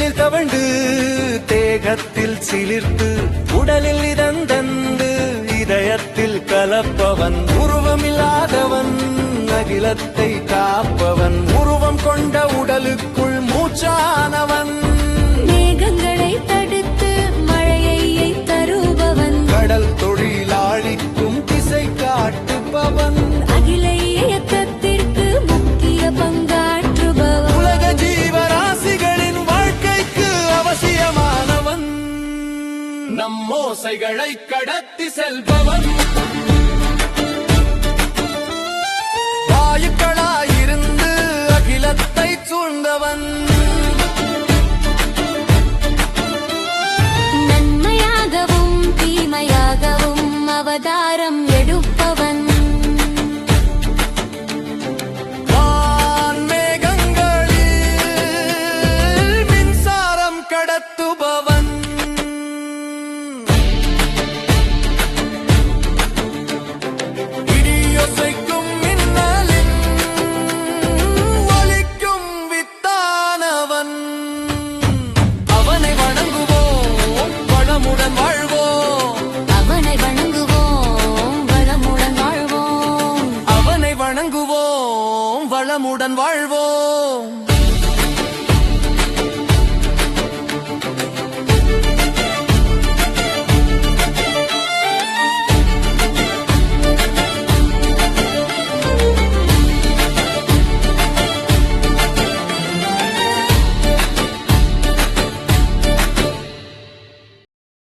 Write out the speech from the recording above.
தேனில் தவண்டு தேகத்தில் சிலிர்த்து உடலில் இதந்தந்து இதயத்தில் கலப்பவன் உருவமில்லாதவன் அகிலத்தை காப்பவன் உருவம் கொண்ட உடலுக்குள் மூச்சானவன் மேகங்களை தடுத்து மழையை தருபவன் கடல் தொழிலாளிக்கும் திசை காட்டுபவன் அகில இயக்கத்திற்கு முக்கிய பங்காற்றுபவன் உலக ஜீவராசிகளின் வாழ்க்கைக்கு அவசியமானவன் நம்மோசைகளை கடத்தி செல்பவன் வாயுக்களாயிருந்து அகிலத்தை சூழ்ந்தவன் நன்மையாகவும் தீமையாகவும் அவதாரம் எடுப்பவன் வான்மேகங்களில் மின்சாரம் கடத்துபவன் இடியொசைக்கும் மின்னலின் ஒலிக்கும் வித்தானவன் அவனை வணங்குவோம் வளமுடன் வாழ்வோம் அவனை வணங்குவோம் வளமுடன் வாழ்வோம் அவனை வணங்குவோம் வளமுடன் வாழ்வோம்